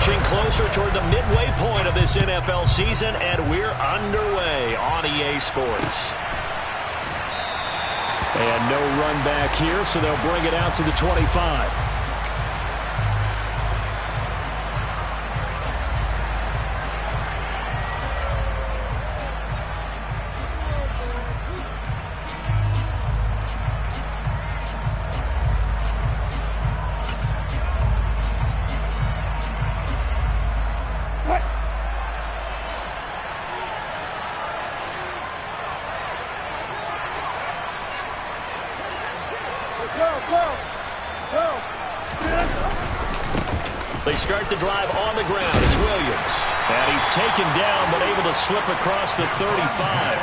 inching closer toward the midway point of this NFL season, and we're underway on EA Sports. And no run back here, so they'll bring it out to the 25. They start the drive on the ground. It's Williams. And he's taken down, but able to slip across the 35.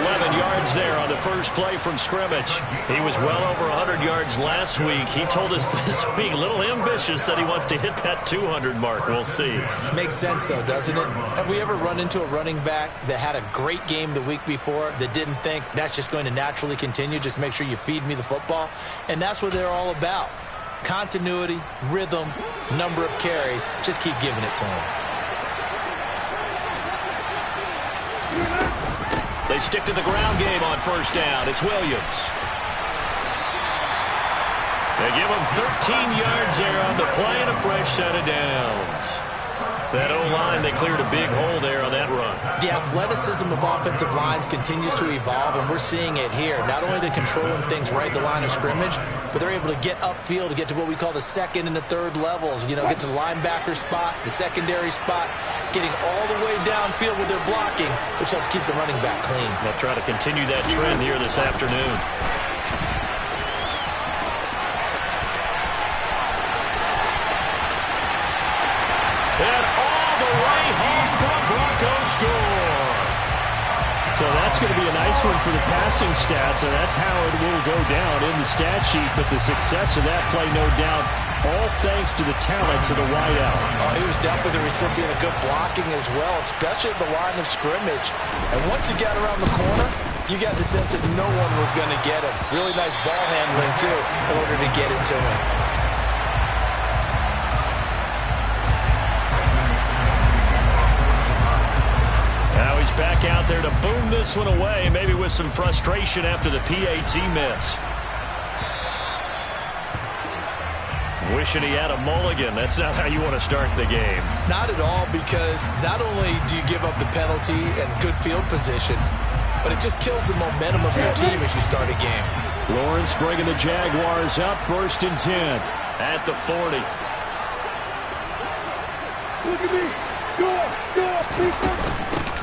11 yards there on the first play from scrimmage. He was well over 100 yards last week. He told us this week, a little ambitious, said he wants to hit that 200 mark. We'll see. Makes sense, though, doesn't it? Have we ever run into a running back that had a great game the week before that didn't think that's just going to naturally continue? Just make sure you feed me the football. And that's what they're all about. Continuity, rhythm, number of carries. Just keep giving it to him. They stick to the ground game on first down. It's Williams. They give him 13 yards there on the play and a fresh set of downs. That O-line, they cleared a big hole there on that run. The athleticism of offensive lines continues to evolve, and we're seeing it here. Not only are they controlling things right at the line of scrimmage, but they're able to get upfield to get to what we call the second and the third levels. You know, get to the linebacker spot, the secondary spot, getting all the way downfield with their blocking, which helps keep the running back clean. They'll try to continue that trend here this afternoon. Score. So that's going to be a nice one for the passing stats, and that's how it will go down in the stat sheet. But the success of that play, no doubt, all thanks to the talents of the wideout. Oh, he was definitely the recipient of good blocking as well, especially at the line of scrimmage. And once he got around the corner, you got the sense that no one was going to get him. Really nice ball handling, too, in order to get it to him. Now he's back out there to boom this one away, maybe with some frustration after the PAT miss. Wishing he had a mulligan. That's not how you want to start the game. Not at all, because not only do you give up the penalty and good field position, but it just kills the momentum of your team as you start a game. Lawrence bringing the Jaguars up, 1st and 10. At the 40. Look at me. Go.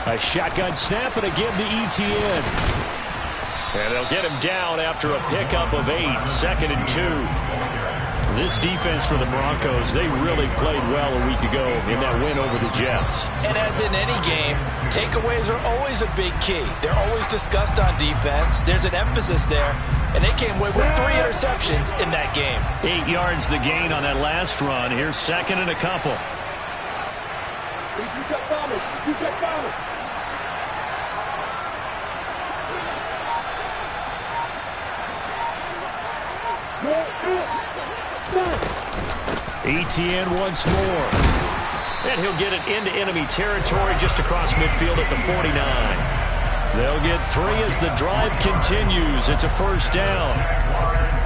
A shotgun snap and again to Etienne. And they'll get him down after a pickup of 8. 2nd and 2. This defense for the Broncos, they really played well a week ago in that win over the Jets. And as in any game, takeaways are always a big key. They're always discussed on defense. There's an emphasis there. And they came away with 3 interceptions in that game. 8 yards the gain on that last run. Here's 2nd and a couple. You got Thomas. You got Thomas. Etienne once more. And he'll get it into enemy territory just across midfield at the 49. They'll get 3 as the drive continues. It's a first down.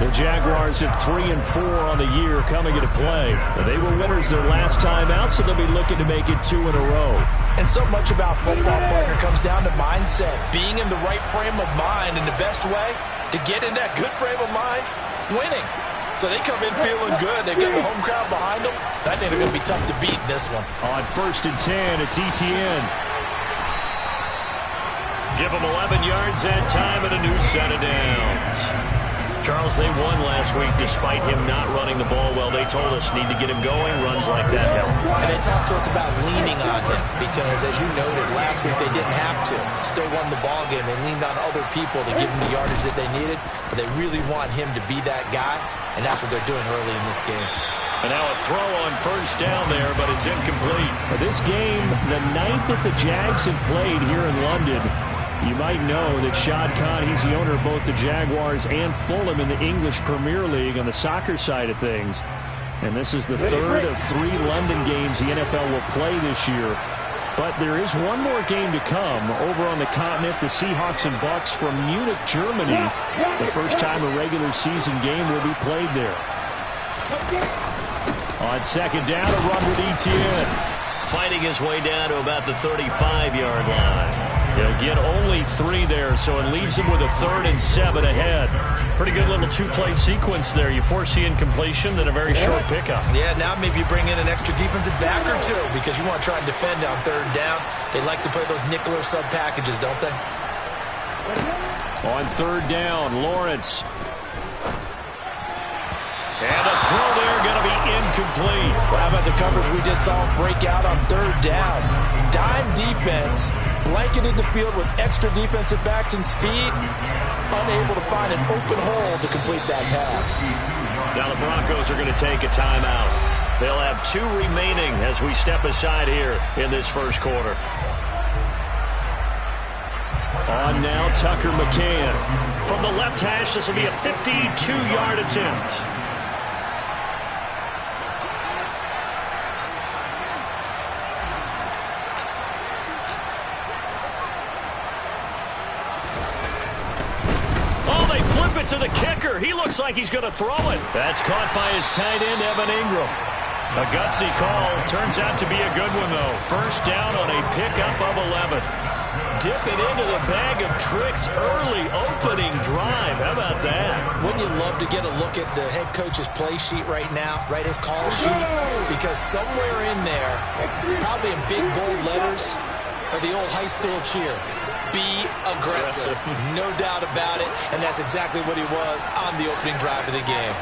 The Jaguars at 3 and 4 on the year coming into play. They were winners their last time out, so they'll be looking to make it 2 in a row. And so much about football, partner, comes down to mindset. Being in the right frame of mind, and the best way to get in that good frame of mind, winning. So they come in feeling good. They've got the home crowd behind them. I think they're going to be tough to beat in this one. On 1st and 10, it's Etienne. Give them 11 yards that time and a new set of downs. Charles, they won last week despite him not running the ball well. They told us need to get him going. Runs like that help. And they talked to us about leaning on him because, as you noted, last week they didn't have to. Still won the ball game. They leaned on other people to give them the yardage that they needed, but they really want him to be that guy, and that's what they're doing early in this game. And now a throw on first down there, but it's incomplete. This game, the night that the Jags had played here in London, you might know that Shad Khan, he's the owner of both the Jaguars and Fulham in the English Premier League on the soccer side of things. And this is the third of 3 London games the NFL will play this year. But there is one more game to come over on the continent. The Seahawks and Bucks from Munich, Germany. The first time a regular season game will be played there. On second down, a run with Etienne. Fighting his way down to about the 35-yard line. He'll get only 3 there, so it leaves him with a 3rd and 7 ahead. Pretty good little 2-play sequence there. You foresee incompletion, then a very short pickup. Yeah, now maybe you bring in an extra defensive back or 2 because you want to try and defend on 3rd down. They like to play those nickel or sub packages, don't they? On 3rd down, Lawrence. And the throw there going to be incomplete. Well, how about the coverage we just saw break out on 3rd down? Dime defense, blanketed the field with extra defensive backs and speed, unable to find an open hole to complete that pass. Now the Broncos are going to take a timeout. They'll have 2 remaining as we step aside here in this first quarter. On now, Tucker McCann. From the left hash, this will be a 52-yard attempt. To the kicker. He looks like he's going to throw it. That's caught by his tight end, Evan Ingram. A gutsy call. Turns out to be a good one, though. First down on a pickup of 11. Dipping into the bag of tricks early opening drive. How about that? Wouldn't you love to get a look at the head coach's play sheet right now, right, his call sheet? Because somewhere in there, probably in big, bold letters, are the old high school cheer. Be aggressive. No doubt about it. And that's exactly what he was on the opening drive of the game.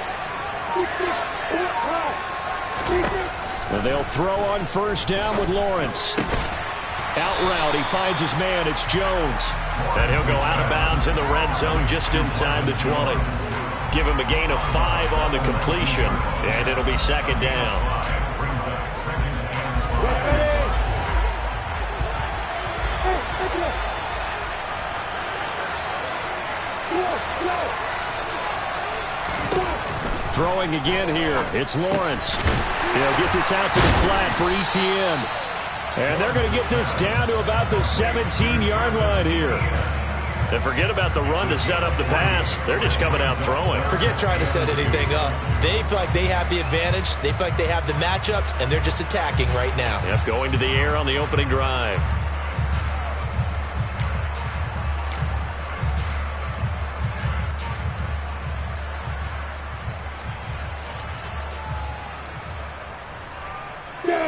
And they'll throw on first down with Lawrence. Out route, he finds his man. It's Jones. And he'll go out of bounds in the red zone just inside the 20. Give him a gain of 5 on the completion. And it'll be second down. Throwing again here. It's Lawrence. He'll get this out to the flat for Etienne. And they're going to get this down to about the 17-yard line here. And forget about the run to set up the pass. They're just coming out throwing. Forget trying to set anything up. They feel like they have the advantage. They feel like they have the matchups, and they're just attacking right now. Yep, going to the air on the opening drive.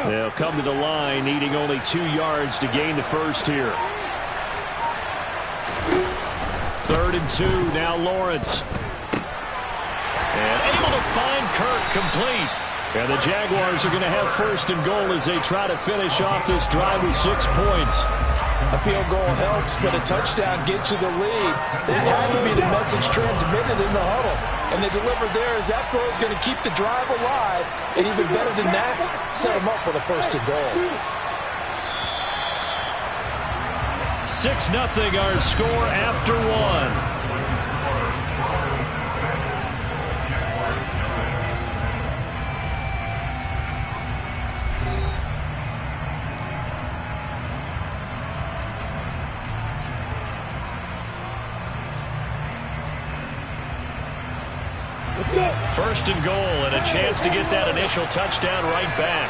They'll come to the line, needing only 2 yards to gain the first here. 3rd and 2, now Lawrence. And able to find Kirk complete. And the Jaguars are going to have 1st and goal as they try to finish off this drive with 6 points. A field goal helps, but a touchdown gets you the lead. That had to be the message transmitted in the huddle. And they delivered there as that throw is going to keep the drive alive. And even better than that, set them up with a 1st and goal. 6-0 our score after 1. First and goal, and a chance to get that initial touchdown right back.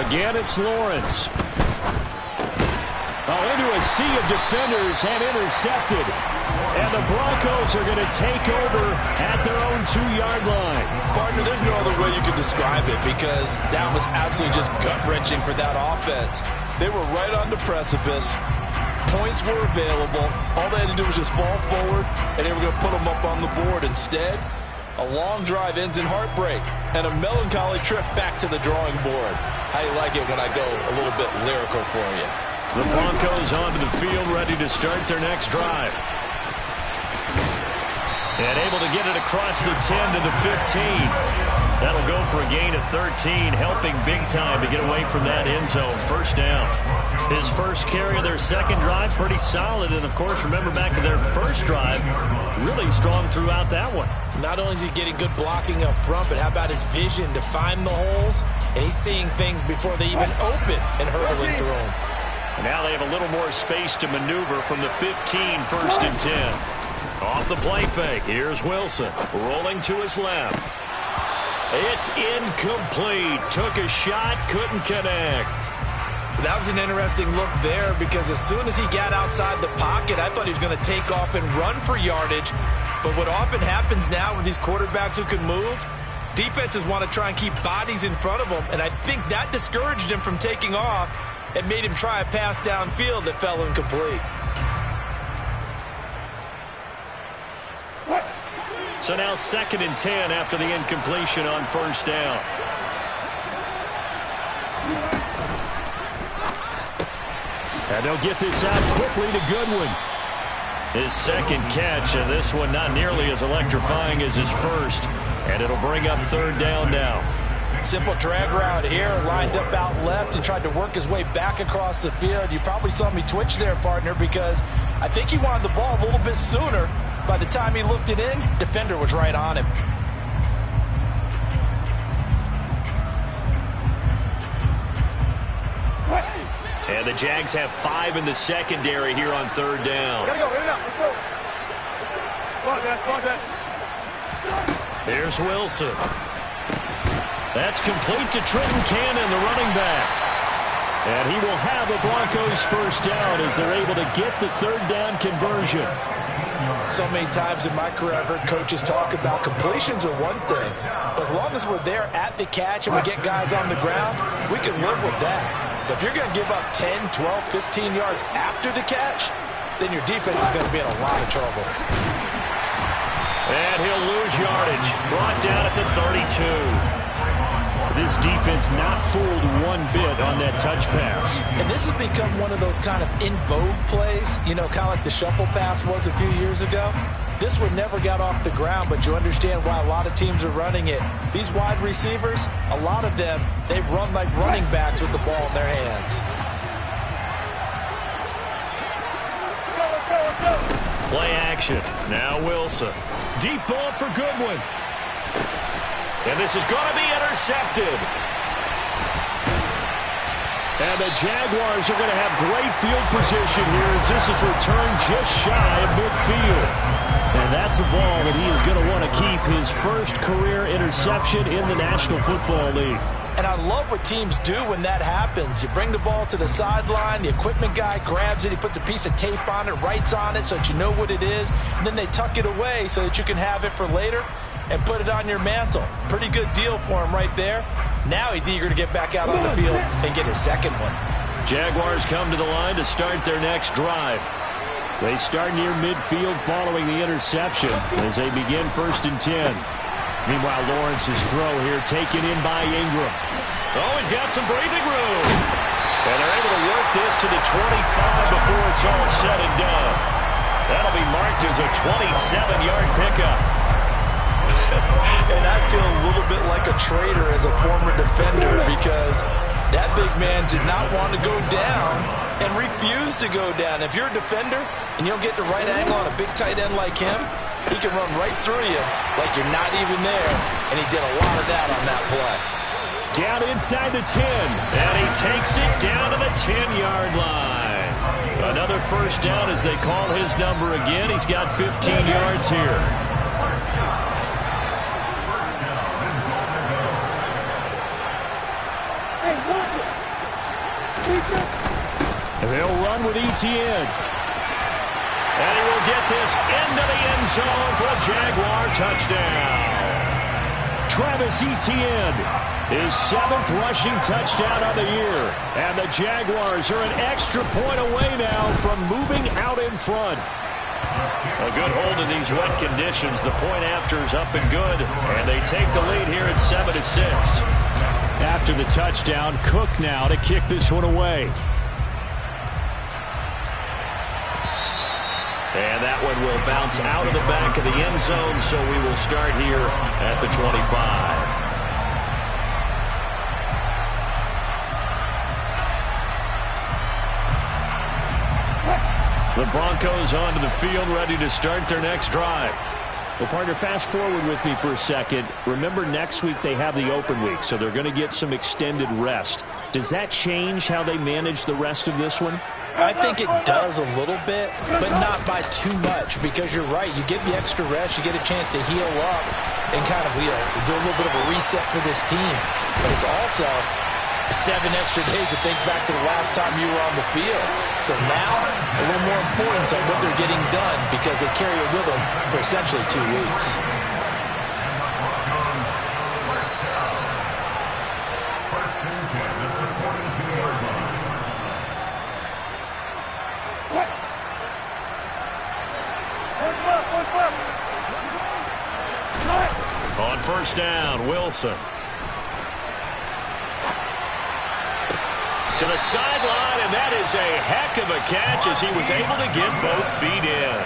Again, it's Lawrence. Oh, into a sea of defenders and intercepted. And the Broncos are going to take over at their own 2-yard line. Partner, there's no other way you could describe it because that was absolutely just gut-wrenching for that offense. They were right on the precipice. Points were available. All they had to do was just fall forward, and they were going to put them up on the board. Instead, a long drive ends in heartbreak and a melancholy trip back to the drawing board. How you like it when I go a little bit lyrical for you? The Broncos onto the field, ready to start their next drive. And able to get it across the 10 to the 15. That'll go for a gain of 13, helping big time to get away from that end zone. First down. His first carry of their second drive, pretty solid. And, of course, remember back to their first drive, really strong throughout that one. Not only is he getting good blocking up front, but how about his vision to find the holes? And he's seeing things before they even open and hurdling through them. Now they have a little more space to maneuver from the 15, 1st and 10. Off the play fake, here's Wilson, rolling to his left. It's incomplete. Took a shot, couldn't connect. That was an interesting look there because as soon as he got outside the pocket, I thought he was going to take off and run for yardage. But what often happens now with these quarterbacks who can move, defenses want to try and keep bodies in front of them, and I think that discouraged him from taking off and made him try a pass downfield that fell incomplete. So now 2nd and 10 after the incompletion on 1st down. And they'll get this out quickly to Goodwin. His second catch, and this one not nearly as electrifying as his first. And it'll bring up 3rd down now. Simple drag route here, lined up out left and tried to work his way back across the field. You probably saw me twitch there, partner, because I think he wanted the ball a little bit sooner. By the time he looked it in, defender was right on him. And the Jags have 5 in the secondary here on 3rd down. Gotta go, in and out, let's go. Come on, Dad. Here's Wilson. That's complete to Trenton Cannon, the running back. And he will have the Broncos 1st down as they're able to get the 3rd down conversion. So many times in my career I've heard coaches talk about completions are one thing. But as long as we're there at the catch and we get guys on the ground, we can live with that. But if you're going to give up 10, 12, 15 yards after the catch, then your defense is going to be in a lot of trouble. And he'll lose yardage. Brought down at the 32. This defense not fooled one bit on that touch pass. And this has become one of those kind of in vogue plays, you know, kind of like the shuffle pass was a few years ago. This one never got off the ground, but you understand why a lot of teams are running it. These wide receivers, a lot of them, they run like running backs with the ball in their hands. Play action. Now Wilson. Deep ball for Goodwin. And this is going to be intercepted. And the Jaguars are going to have great field position here as this is returned just shy of midfield. And that's a ball that he is going to want to keep, his first career interception in the National Football League. And I love what teams do when that happens. You bring the ball to the sideline, the equipment guy grabs it, he puts a piece of tape on it, writes on it so that you know what it is, and then they tuck it away so that you can have it for later and put it on your mantle. Pretty good deal for him right there. Now he's eager to get back out on the field and get his second one. Jaguars come to the line to start their next drive. They start near midfield following the interception as they begin 1st and 10. Meanwhile, Lawrence's throw here taken in by Ingram. Oh, he's got some breathing room. And they're able to work this to the 25 before it's all said and done. That'll be marked as a 27-yard pickup. And I feel a little bit like a traitor as a former defender because that big man did not want to go down and refused to go down. If you're a defender and you don't get the right angle on a big tight end like him, he can run right through you like you're not even there, and he did a lot of that on that play. Down inside the 10. And he takes it down to the 10-yard line. Another 1st down as they call his number again. He's got 15 yards here. They'll run with Etienne. And he will get this into the end zone for a Jaguar touchdown. Travis Etienne, his 7th rushing touchdown of the year. And the Jaguars are an extra point away now from moving out in front. A good hold in these wet conditions. The point after is up and good. And they take the lead here at 7-6. After the touchdown, Cook now to kick this one away. And that one will bounce out of the back of the end zone, so we will start here at the 25. The Broncos onto the field, ready to start their next drive. Well, partner, fast forward with me for a second. Remember, next week they have the open week, so they're going to get some extended rest. Does that change how they manage the rest of this one? I think it does a little bit, but not by too much, because you're right. You get the extra rest, you get a chance to heal up and kind of, do a little bit of a reset for this team. But it's also 7 extra days to think back to the last time you were on the field. So now, a little more importance on what they're getting done, because they carry it with them for essentially 2 weeks. On first down, Wilson. To the sideline, and that is a heck of a catch as he was able to get both feet in.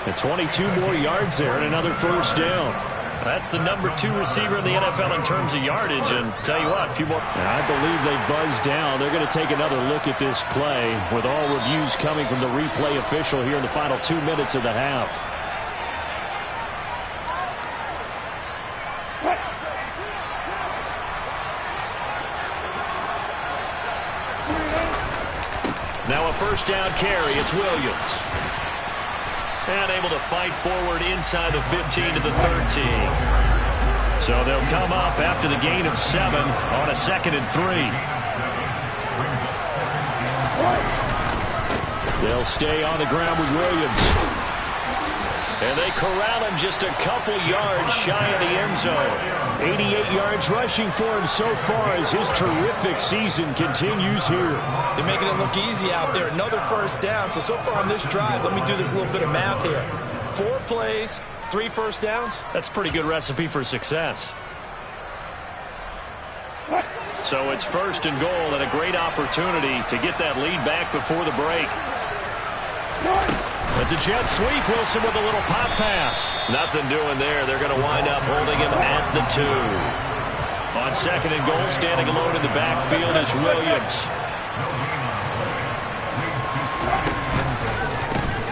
And 22 more yards there and another first down. That's the number 2 receiver in the NFL in terms of yardage, and tell you what, a few more. And I believe they buzzed down. They're going to take another look at this play with all reviews coming from the replay official here in the final 2 minutes of the half. Now a first down carry. It's Williams. And able to fight forward inside the 15 to the 13. So they'll come up after the gain of 7 on a 2nd and 3. They'll stay on the ground with Williams. And they corral him just a couple yards shy of the end zone. 88 yards rushing for him so far as his terrific season continues here. They're making it look easy out there. Another first down. So far on this drive, let me do this little bit of math here. 4 plays, 3 first downs. That's a pretty good recipe for success. So it's 1st and goal and a great opportunity to get that lead back before the break. It's a jet sweep. Wilson with a little pop pass. Nothing doing there. They're going to wind up holding him at the 2. On 2nd and goal, standing alone in the backfield is Williams.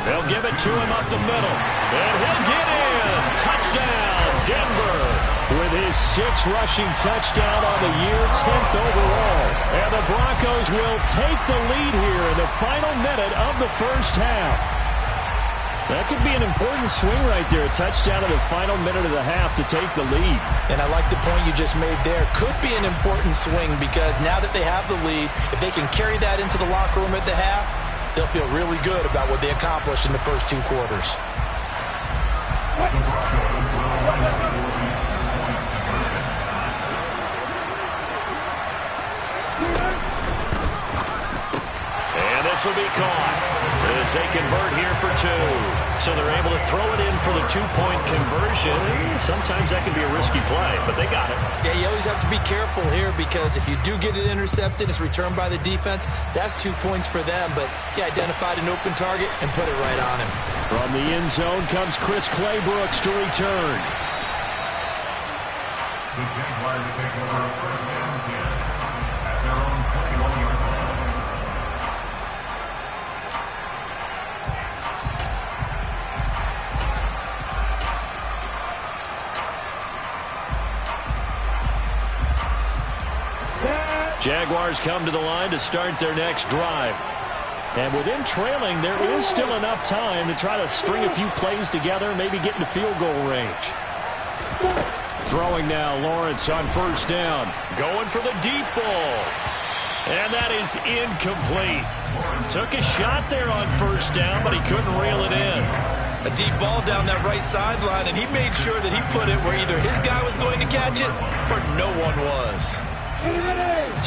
They'll give it to him up the middle. And he'll get in. Touchdown, Denver. With his 6th rushing touchdown on the year, 10th overall. And the Broncos will take the lead here in the final minute of the first half. That could be an important swing right there. A touchdown in the final minute of the half to take the lead. And I like the point you just made there. Could be an important swing because now that they have the lead, if they can carry that into the locker room at the half, they'll feel really good about what they accomplished in the first 2 quarters. And this will be caught as they convert here for 2. So they're able to throw it in for the 2-point conversion. Sometimes that can be a risky play, but they got it. Yeah, you always have to be careful here because if you do get it intercepted, it's returned by the defense. That's 2 points for them, but he identified an open target and put it right on him. From the end zone comes Chris Claybrooks to return. The Jaguars take over 1st and 10 at their own 21-yard line. Jaguars come to the line to start their next drive. And with them trailing, there is still enough time to try to string a few plays together, maybe get into field goal range. Throwing now, Lawrence on first down. Going for the deep ball. And that is incomplete. Took a shot there on first down, but he couldn't reel it in. A deep ball down that right sideline, and he made sure that he put it where either his guy was going to catch it or no one was.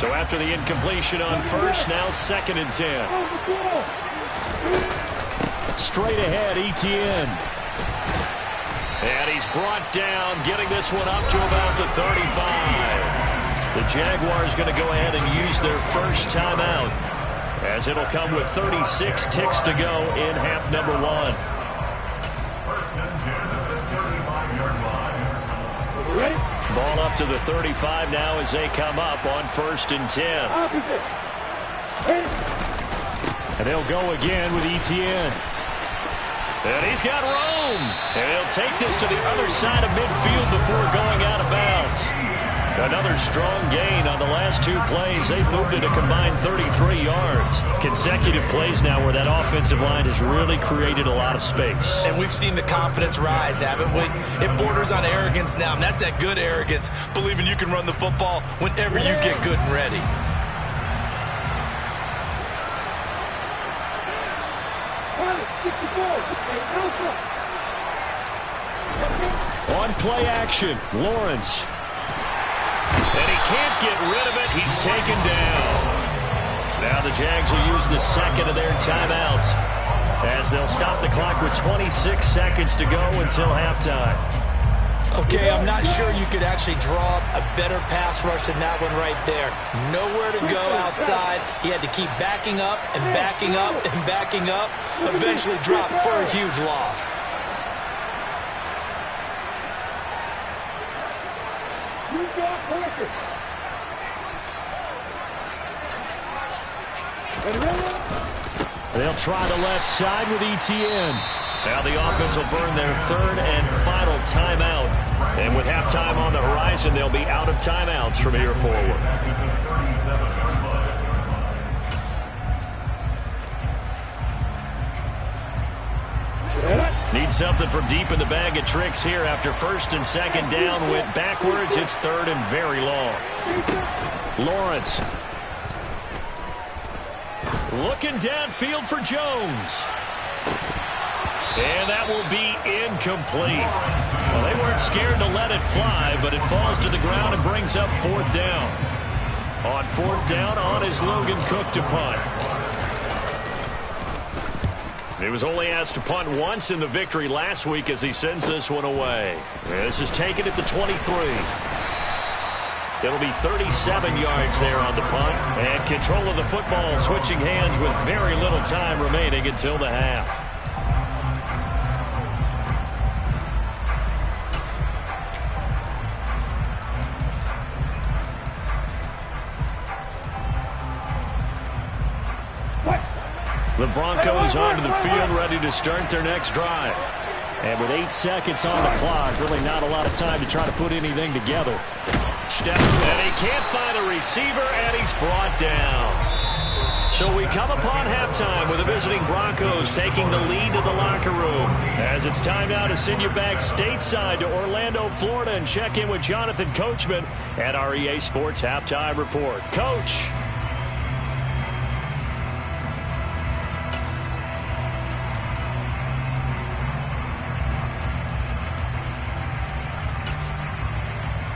So after the incompletion on first, now 2nd and 10. Straight ahead, Etienne. And he's brought down, getting this one up to about the 35. The Jaguars going to go ahead and use their first timeout, as it'll come with 36 ticks to go in half number 1. 1st and 10 at the 35-yard line. Ready? Ball up to the 35 now as they come up on 1st and 10. Opposite. Ready? And they'll go again with Etienne. And he's got room. And he'll take this to the other side of midfield before going out of bounds. Another strong gain on the last 2 plays. They've moved it a combined 33 yards. Consecutive plays now where that offensive line has really created a lot of space. And we've seen the confidence rise, haven't we? It borders on arrogance now, and that's that good arrogance, believing you can run the football whenever you get good and ready. On play action, Lawrence. And he can't get rid of it. He's taken down. Now the Jags will use the second of their timeouts as they'll stop the clock with 26 seconds to go until halftime. Okay, I'm not sure you could actually draw up a better pass rush than that one right there. Nowhere to go outside. He had to keep backing up and backing up and backing up. Eventually dropped for a huge loss. They'll try the left side with Etienne. Now the offense will burn their 3rd and final timeout. And with halftime on the horizon, they'll be out of timeouts from here forward. Need something from deep in the bag of tricks here after 1st and 2nd down. Went backwards. It's 3rd and very long. Lawrence. Looking downfield for Jones. And that will be incomplete. Well, they weren't scared to let it fly, but it falls to the ground and brings up 4th down. On 4th down, on is Logan Cook to punt. He was only asked to punt once in the victory last week as he sends this one away. This is taken at the 23. It'll be 37 yards there on the punt. And control of the football switching hands with very little time remaining until the half. The Broncos onto the field, ready to start their next drive. And with 8 seconds on the clock, really not a lot of time to try to put anything together. Step, and he can't find a receiver, and he's brought down. So we come upon halftime with the visiting Broncos taking the lead to the locker room. As it's time now to send you back stateside to Orlando, Florida, and check in with Jonathan Coachman at our EA Sports Halftime Report. Coach.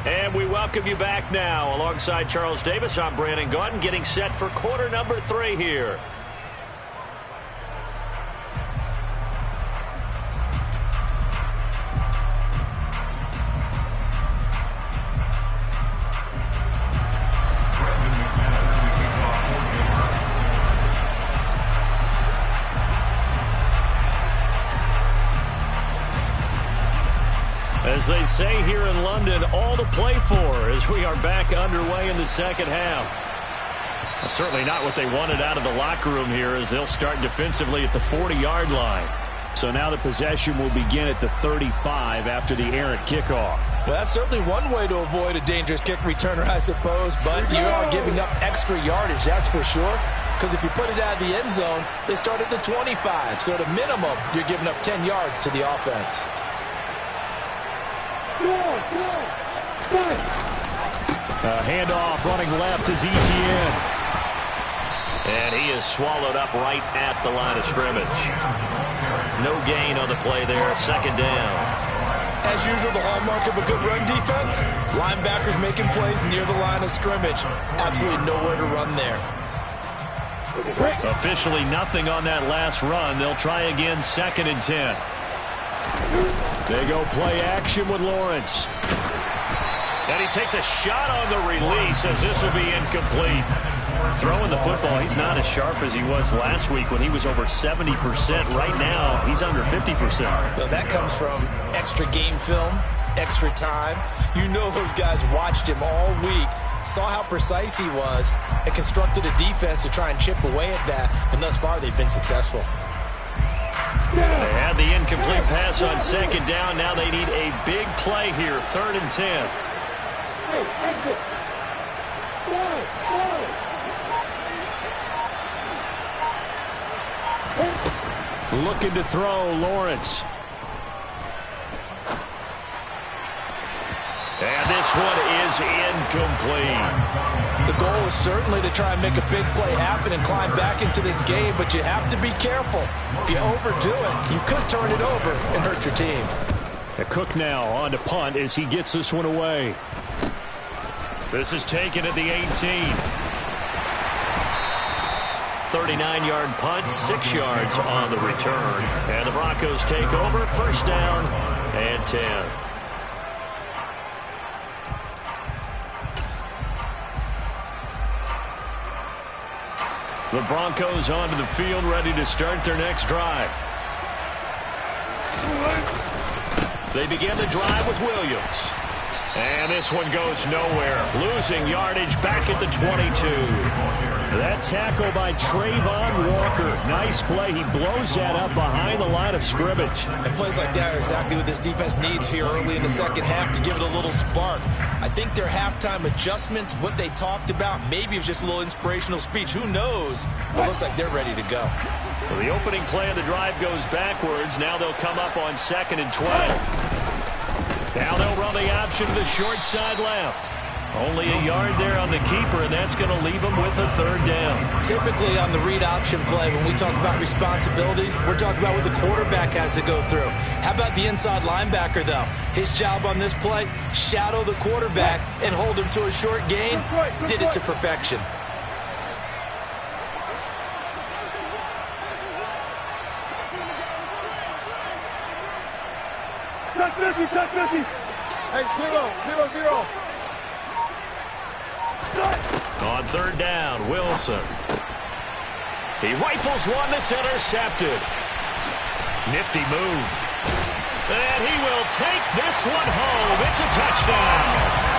And we welcome you back now. Alongside Charles Davis, I'm Brandon Gaudin, getting set for quarter number 3 here. As they say here in London, all to play for as we are back underway in the second half. Well, certainly not what they wanted out of the locker room here as they'll start defensively at the 40-yard line. So now the possession will begin at the 35 after the errant kickoff. Well, that's certainly one way to avoid a dangerous kick returner, I suppose, but you are giving up extra yardage, that's for sure. Because if you put it out of the end zone, they start at the 25. So at a minimum, you're giving up 10 yards to the offense. Handoff running left is Etienne. And he is swallowed up right at the line of scrimmage. No gain on the play there. 2nd down. As usual, the hallmark of a good run defense, linebackers making plays near the line of scrimmage. Absolutely nowhere to run there. Officially nothing on that last run. They'll try again, 2nd and 10. They go play action with Lawrence. And he takes a shot on the release as this will be incomplete. Throwing the football, he's not as sharp as he was last week when he was over 70%. Right now, he's under 50%. Well, that comes from extra game film, extra time. You know those guys watched him all week saw how precise he was, and constructed a defense to try and chip away at that, and thus far they've been successful. They had the incomplete pass on second down. Now they need a big play here, 3rd and 10. Looking to throw, Lawrence. And this one is incomplete. The goal is certainly to try and make a big play happen and climb back into this game, but you have to be careful. If you overdo it, you could turn it over and hurt your team. Cook now on to punt as he gets this one away. This is taken at the 18. 39-yard punt, 6 yards on the return. And the Broncos take over, 1st down and 10. The Broncos onto the field, ready to start their next drive. They begin the drive with Williams. And this one goes nowhere. Losing yardage back at the 22. That tackle by Trayvon Walker. Nice play. He blows that up behind the line of scrimmage. And plays like that are exactly what this defense needs here early in the second half to give it a little spark. I think their halftime adjustment, what they talked about, maybe it was just a little inspirational speech. Who knows? But it looks like they're ready to go. So the opening play of the drive goes backwards. Now they'll come up on 2nd and 12. Now they'll run the option to the short side left. Only a yard there on the keeper, and that's going to leave them with a 3rd down. Typically on the read option play, when we talk about responsibilities, we're talking about what the quarterback has to go through. How about the inside linebacker, though? His job on this play, shadow the quarterback and hold him to a short gain. Did it to perfection. Touch 50. Hey, 0. On 3rd down, Wilson. He rifles one that's intercepted. Nifty move. And he will take this one home. It's a touchdown.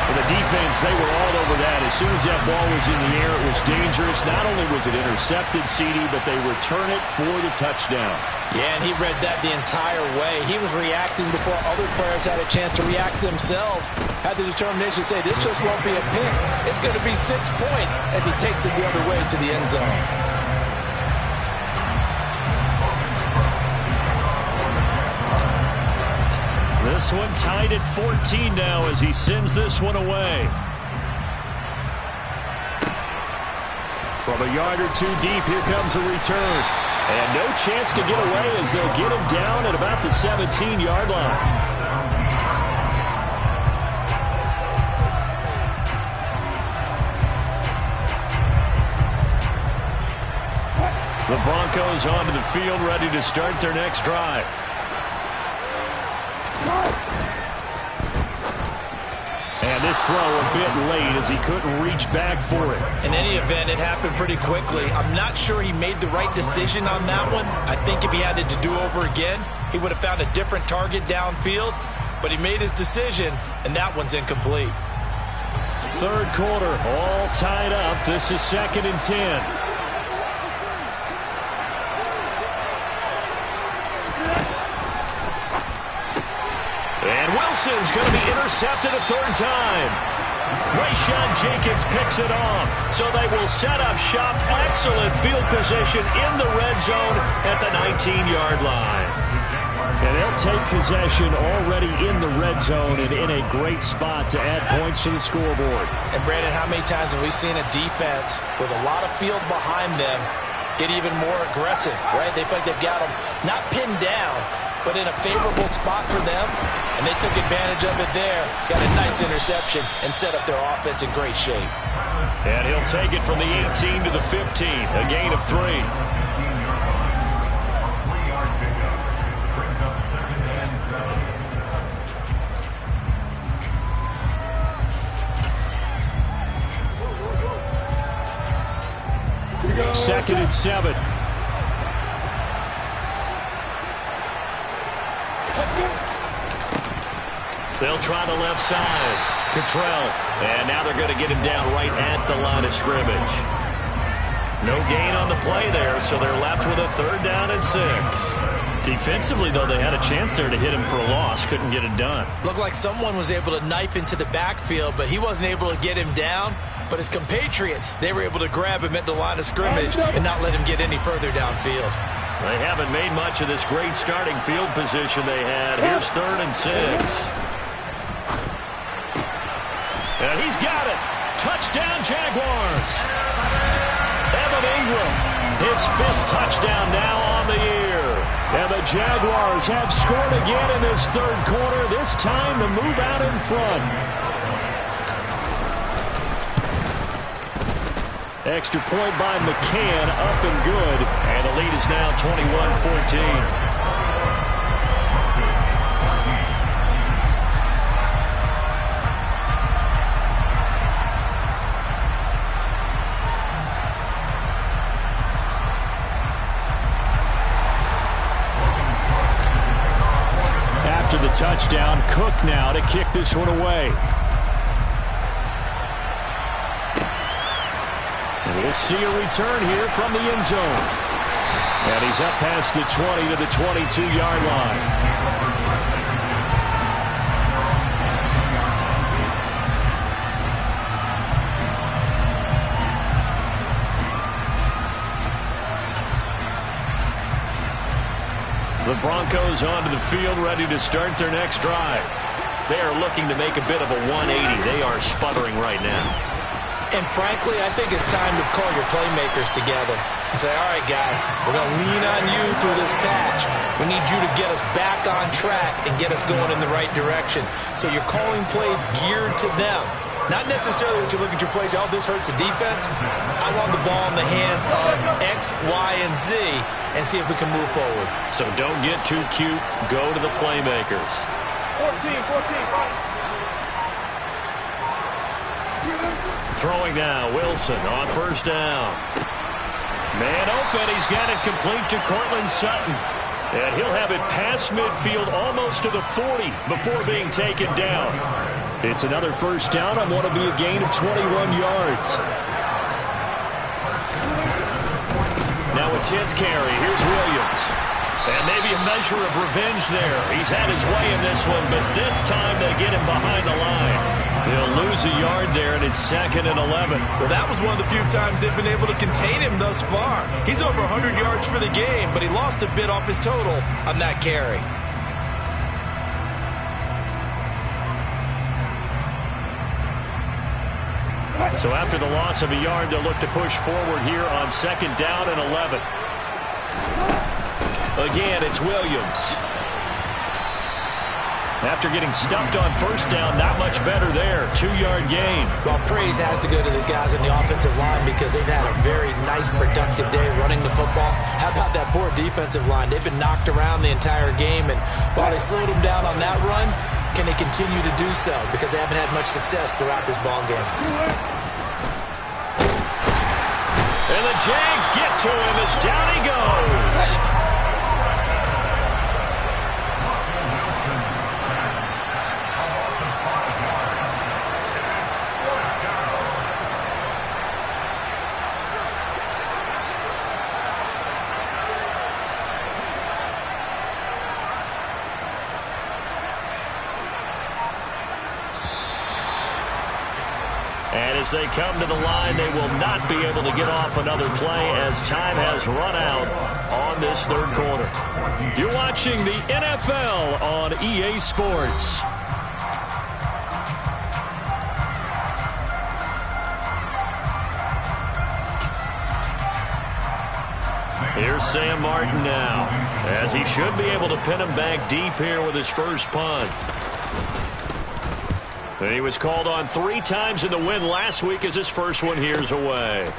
For the defense, they were all over that. As soon as that ball was in the air, it was dangerous. Not only was it intercepted, CD, but they return it for the touchdown. Yeah, and he read that the entire way. He was reacting before other players had a chance to react themselves. Had the determination to say, this just won't be a pick. It's going to be 6 points as he takes it the other way to the end zone. This one tied at 14 now as he sends this one away. From a yard or two deep, here comes a return. And no chance to get away as they'll get him down at about the 17-yard line. The Broncos onto the field, ready to start their next drive. And this throw a bit late as he couldn't reach back for it. In any event, it happened pretty quickly. I'm not sure he made the right decision on that one. I think if he had it to do over again, he would have found a different target downfield. But he made his decision, and that one's incomplete. 3rd quarter, all tied up. This is 2nd and 10. And Wilson's going to be intercepted a 3rd time. Rayshawn Jenkins picks it off. So they will set up shop. Excellent field position in the red zone at the 19-yard line. And they'll take possession already in the red zone and in a great spot to add points to the scoreboard. And, Brandon, how many times have we seen a defense with a lot of field behind them get even more aggressive, right? They feel like they've got them not pinned down, but in a favorable spot for them, and they took advantage of it there. Got a nice interception and set up their offense in great shape. And he'll take it from the 18 to the 15, a gain of 3. 3-yard pickup. Brings up 2nd and 7. 2nd and 7. They'll try the left side. Cottrell. And now they're going to get him down right at the line of scrimmage. No gain on the play there, so they're left with a 3rd down and 6. Defensively, though, they had a chance there to hit him for a loss. Couldn't get it done. Looked like someone was able to knife into the backfield, but he wasn't able to get him down. But his compatriots, they were able to grab him at the line of scrimmage and not let him get any further downfield. They haven't made much of this great starting field position they had. Here's 3rd and 6. And he's got it. Touchdown, Jaguars. Evan Ingram, his 5th touchdown now on the year. And the Jaguars have scored again in this 3rd quarter, this time to move out in front. Extra point by McCann, up and good. And the lead is now 21-14. After the touchdown, Cook now to kick this one away. And we'll see a return here from the end zone. And he's up past the 20 to the 22-yard line. The Broncos onto the field, ready to start their next drive. They are looking to make a bit of a 180. They are sputtering right now. And frankly, I think it's time to call your playmakers together and say, all right, guys, we're going to lean on you through this patch. We need you to get us back on track and get us going in the right direction. So you're calling plays geared to them. Not necessarily that you look at your plays, oh, this hurts the defense. I want the ball in the hands of X, Y, and Z and see if we can move forward. So don't get too cute. Go to the playmakers. 14. Throwing now, Wilson on 1st down. Man open, he's got it complete to Cortland Sutton. And he'll have it past midfield almost to the 40 before being taken down. It's another 1st down on what will be a gain of 21 yards. Now a 10th carry. Here's Williams. And maybe a measure of revenge there. He's had his way in this one, but this time they get him behind the line. He'll lose a yard there, and it's 2nd and 11. Well, that was one of the few times they've been able to contain him thus far. He's over 100 yards for the game, but he lost a bit off his total on that carry. So after the loss of a yard, they'll look to push forward here on 2nd down and 11. Again, it's Williams. After getting stuffed on 1st down, not much better there. 2-yard gain. Well, praise has to go to the guys on the offensive line because they've had a very nice, productive day running the football. How about that poor defensive line? They've been knocked around the entire game, and while they slowed them down on that run, can they continue to do so? Because they haven't had much success throughout this ball game. And the Jags get to him as down he goes. And as they come to the line, they will not be able to get off another play as time has run out on this 3rd quarter. You're watching the NFL on EA Sports. Here's Sam Martin now, as he should be able to pin him back deep here with his first punt. And he was called on 3 times in the win last week as his first one here's away.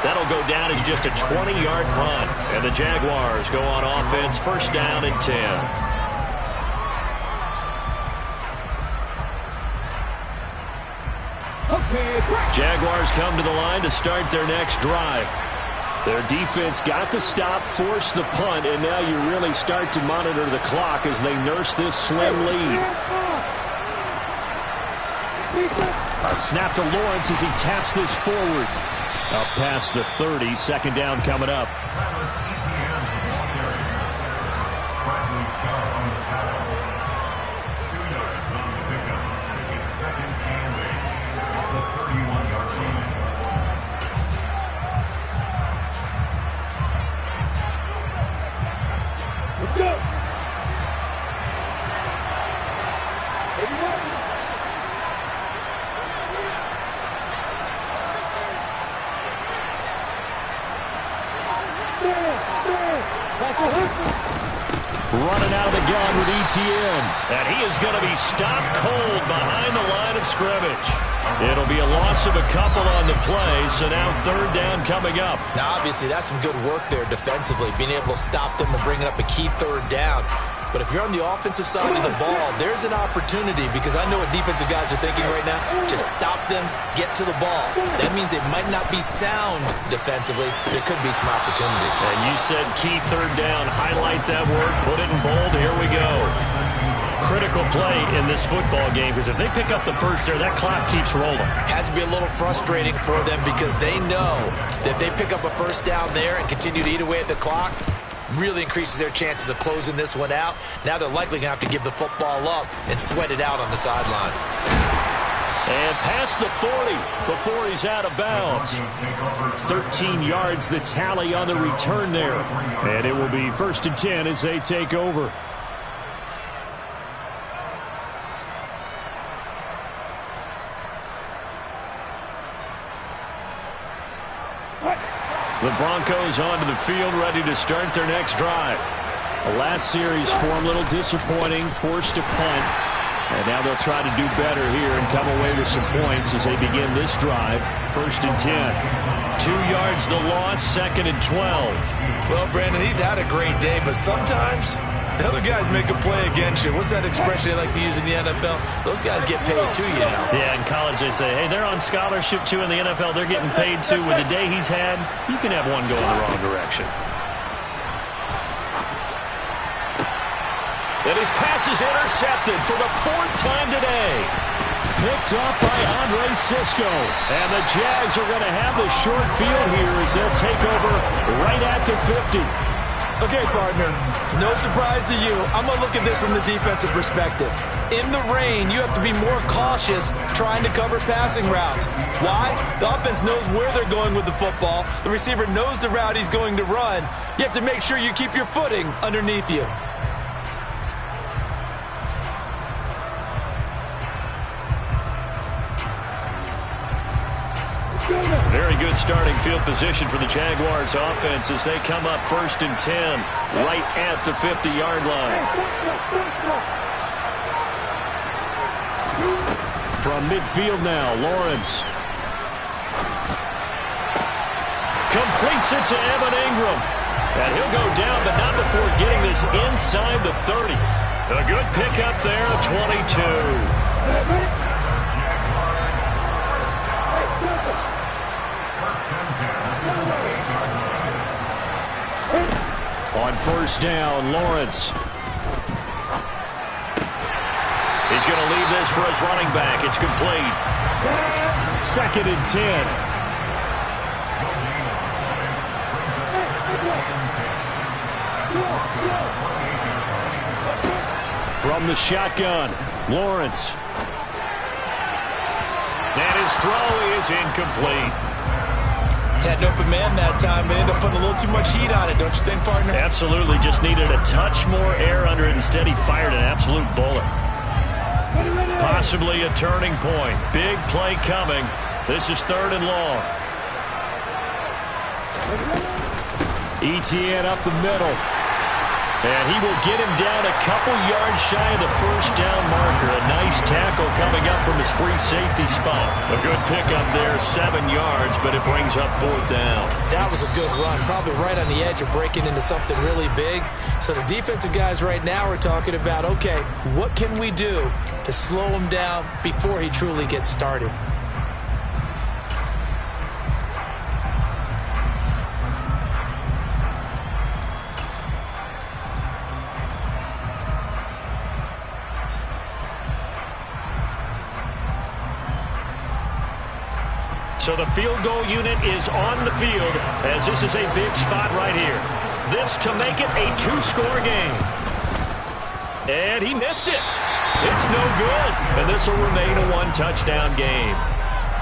That'll go down as just a 20-yard punt. And the Jaguars go on offense, 1st down and 10. Jaguars come to the line to start their next drive. Their defense got the stop, forced the punt, and now you really start to monitor the clock as they nurse this slim lead. A snap to Lawrence as he taps this forward. Up past the 30, second down coming up. Let's go. Running out of the gun with ETN. And he is going to be stopped cold behind the line of scrimmage. It'll be a loss of a couple on the play, so now third down coming up. Now, obviously, that's some good work there defensively, being able to stop them and bringing up a key third down. But if you're on the offensive side of the ball, there's an opportunity, because I know what defensive guys are thinking right now. Just stop them, get to the ball. That means they might not be sound defensively. There could be some opportunities. And you said key third down. Highlight that word. Put it in bold. Here we go. Critical play in this football game, because if they pick up the first there, that clock keeps rolling. Has to be a little frustrating for them, because they know that if they pick up a first down there and continue to eat away at the clock, really increases their chances of closing this one out. Now they're likely going to have to give the football up and sweat it out on the sideline. And past the 40 before he's out of bounds. 13 yards the tally on the return there. And it will be 1st and 10 as they take over. The Broncos onto the field, ready to start their next drive. The last series for them, a little disappointing, forced a punt. And now they'll try to do better here and come away with some points as they begin this drive. 1st and 10. 2 yards the loss, 2nd and 12. Well, Brandon, he's had a great day, but sometimes the other guys make a play against you. What's that expression they like to use in the NFL? Those guys get paid too, you know. Yeah, in college they say, hey, they're on scholarship too. In the NFL, they're getting paid too. With the day he's had, you can have one go in the wrong direction. And his pass is intercepted for the 4th time today. Picked up by Andre Cisco. And the Jags are going to have the short field here as they'll take over right at the 50. Okay, partner, no surprise to you. I'm going to look at this from the defensive perspective. In the rain, you have to be more cautious trying to cover passing routes. Why? The offense knows where they're going with the football. The receiver knows the route he's going to run. You have to make sure you keep your footing underneath you. Very good starting field position for the Jaguars offense as they come up 1st and 10 right at the 50-yard line. From midfield now, Lawrence. Completes it to Evan Ingram. And he'll go down, but not before getting this inside the 30. A good pickup there, 22. On 1st down, Lawrence. He's going to leave this for his running back. It's complete. 2nd and 10. From the shotgun, Lawrence. And his throw is incomplete. Had an open man that time, but ended up putting a little too much heat on it, don't you think, partner? Absolutely. Just needed a touch more air under it. Instead, he fired an absolute bullet. Possibly a turning point. Big play coming. This is 3rd and long. ETN up the middle. And he will get him down a couple yards shy of the 1st down marker. A nice tackle coming up from his free safety spot. A good pickup there, 7 yards, but it brings up 4th down. That was a good run, probably right on the edge of breaking into something really big. So the defensive guys right now are talking about, okay, what can we do to slow him down before he truly gets started? So the field goal unit is on the field as this is a big spot right here. This to make it a two-score game. And he missed it. It's no good. And this will remain a one-touchdown game.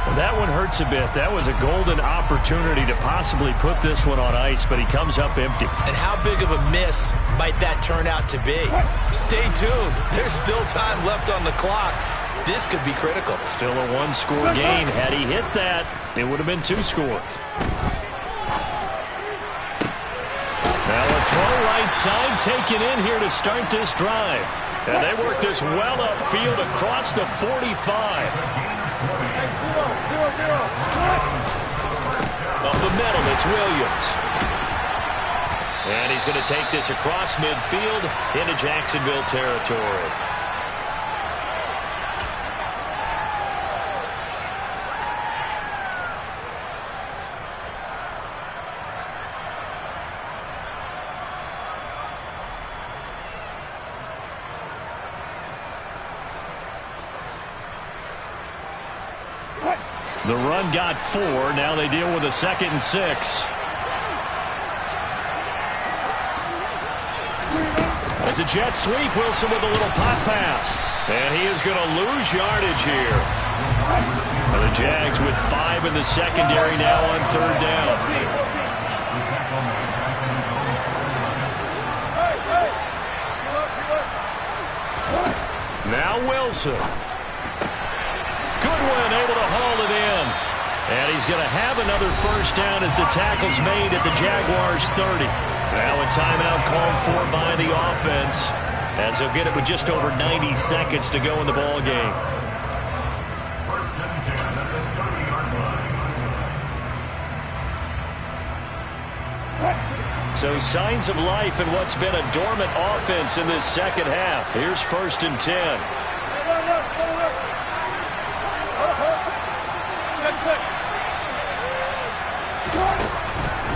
Well, that one hurts a bit. That was a golden opportunity to possibly put this one on ice, but he comes up empty. And how big of a miss might that turn out to be? Stay tuned. There's still time left on the clock. This could be critical. Still a one-score game. Had he hit that, it would have been two scores. Now a throw right side taken in here to start this drive. And they work this well upfield across the 45. Up the middle, it's Williams. And he's going to take this across midfield into Jacksonville territory. The run got 4. Now they deal with a 2nd and 6. It's a jet sweep. Wilson with a little pop pass. And he is going to lose yardage here. And the Jags with 5 in the secondary now on 3rd down. Now Wilson. Goodwin able to haul it in. And he's going to have another first down as the tackle's made at the Jaguars' 30. Now a timeout called for by the offense as they'll get it with just over 90 seconds to go in the ball game. First and 10 at the 30-yard line. So signs of life in what's been a dormant offense in this second half. Here's 1st and 10.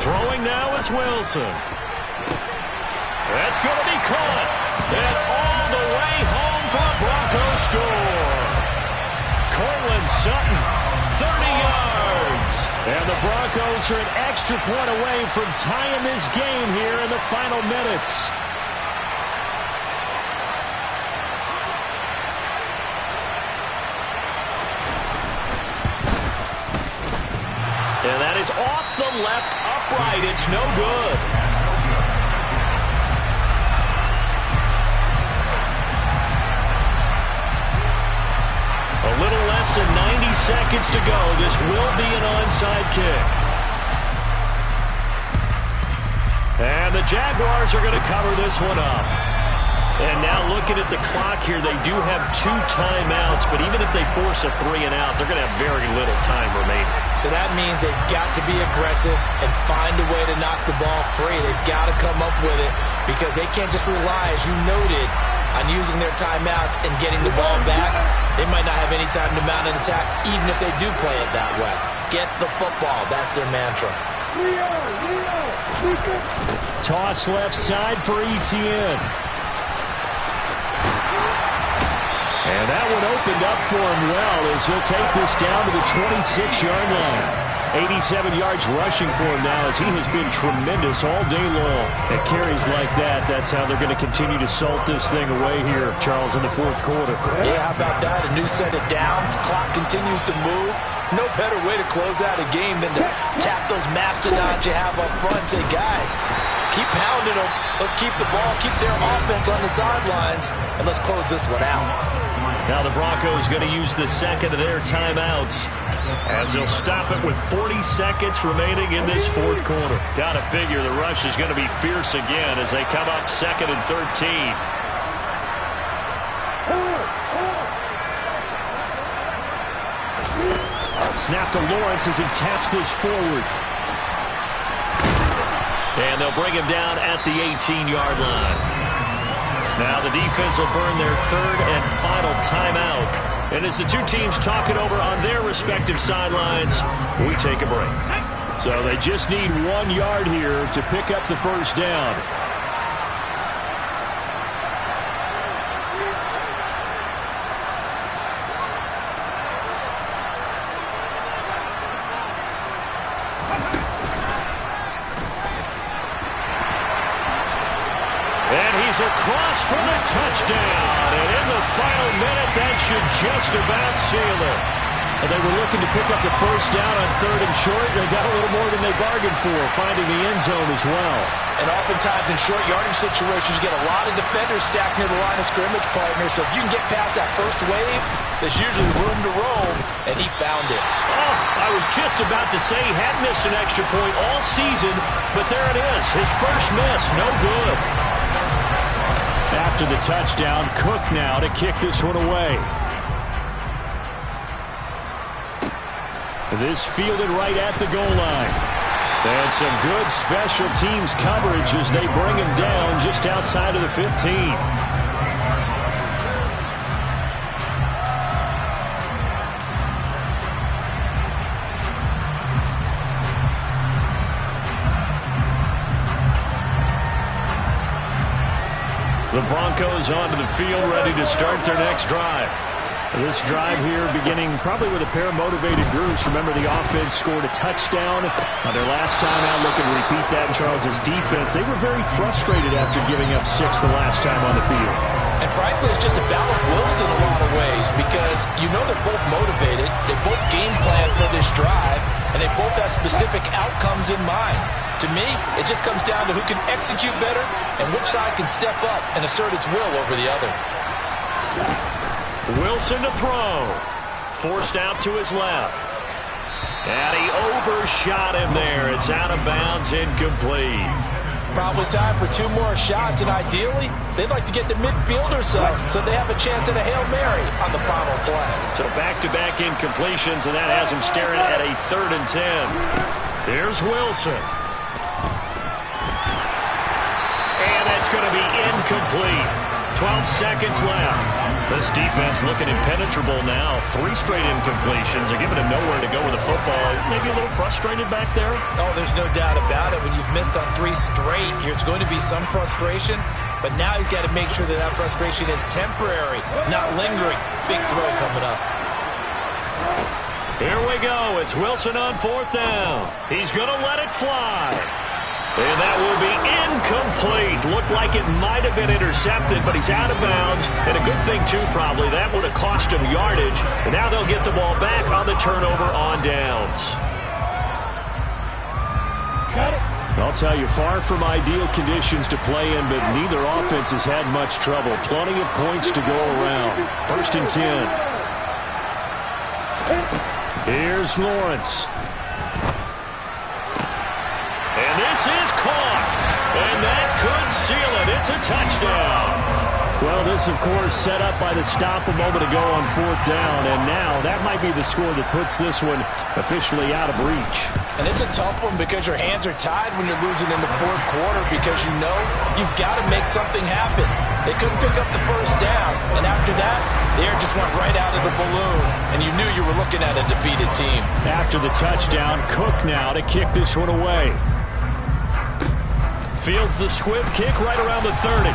Throwing now is Wilson. That's going to be caught. And all the way home for a Broncos score. Cortland Sutton, 30 yards. And the Broncos are an extra point away from tying this game here in the final minutes. And that is off the left upright. It's no good. A little less than 90 seconds to go. This will be an onside kick. And the Jaguars are going to cover this one up. And now looking at the clock here, they do have 2 timeouts, but even if they force a 3 and out, they're going to have very little time remaining. So that means they've got to be aggressive and find a way to knock the ball free. They've got to come up with it because they can't just rely, as you noted, on using their timeouts and getting the ball back. They might not have any time to mount an attack, even if they do play it that way. Get the football. That's their mantra. Toss left side for Etienne. And that one opened up for him well as he'll take this down to the 26-yard line. 87 yards rushing for him now as he has been tremendous all day long. At carries like that, that's how they're going to continue to salt this thing away here, Charles, in the 4th quarter. Yeah, how about that? A new set of downs. Clock continues to move. No better way to close out a game than to tap those mastodons you have up front and say, guys, keep pounding them. Let's keep the ball, keep their offense on the sidelines, and let's close this one out. Now the Broncos going to use the second of their timeouts as they'll stop it with 40 seconds remaining in this 4th quarter. Got to figure the rush is going to be fierce again as they come up 2nd and 13. Snap to Lawrence as he taps this forward. And they'll bring him down at the 18-yard line. Now the defense will burn their 3rd and final timeout. And as the two teams talk it over on their respective sidelines, we take a break. So they just need 1 yard here to pick up the first down. He's across for the touchdown. And in the final minute, that should just about seal it. And they were looking to pick up the first down on 3rd and short. They got a little more than they bargained for, finding the end zone as well. And oftentimes in short yardage situations, you get a lot of defenders stacked near the line of scrimmage, partner. So if you can get past that first wave, there's usually room to roam, and he found it. Oh, I was just about to say he had missed an extra point all season, but there it is. His first miss, no good. After the touchdown, Cook now to kick this one away. This fielded right at the goal line. And some good special teams coverage as they bring him down just outside of the 15. The Broncos onto the field, ready to start their next drive. This drive here beginning probably with a pair of motivated groups. Remember, the offense scored a touchdown on their last time out. Looking to repeat that in Charles's defense. They were very frustrated after giving up 6 the last time on the field. And frankly, it's just a battle of wills in a lot of ways because you know they're both motivated. They both game plan for this drive, and they both have specific outcomes in mind. To me, it just comes down to who can execute better and which side can step up and assert its will over the other. Wilson to throw. Forced out to his left. And he overshot him there. It's out of bounds, incomplete. Probably time for 2 more shots, and ideally, they'd like to get to midfield or so they have a chance at a Hail Mary on the final play. So back-to-back incompletions, and that has him staring at a 3rd and 10. Here's Wilson. And that's going to be incomplete. 12 seconds left. This defense looking impenetrable now. 3 straight incompletions. They're giving him nowhere to go with the football. Maybe a little frustrated back there? Oh, there's no doubt about it. When you've missed on 3 straight, there's going to be some frustration. But now he's got to make sure that that frustration is temporary, not lingering. Big throw coming up. Here we go. It's Wilson on 4th down. He's going to let it fly. And that will be incomplete. Looked like it might have been intercepted, but he's out of bounds. And a good thing, too, probably. That would have cost him yardage. And now they'll get the ball back on the turnover on downs. I'll tell you, far from ideal conditions to play in, but neither offense has had much trouble. Plenty of points to go around. 1st and 10. Here's Lawrence. And this is caught. And that could seal it. It's a touchdown. Well, this, of course, set up by the stop a moment ago on 4th down. And now that might be the score that puts this one officially out of reach. And it's a tough one because your hands are tied when you're losing in the 4th quarter because you know you've got to make something happen. They couldn't pick up the first down. And after that, the air just went right out of the balloon. And you knew you were looking at a defeated team. After the touchdown, Cook now to kick this one away. Fields the squib kick right around the 30.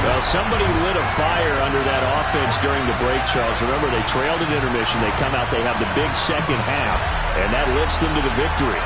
Well, somebody lit a fire under that offense during the break, Charles. Remember, they trailed at intermission. They come out, they have the big second half, and that lifts them to the victory.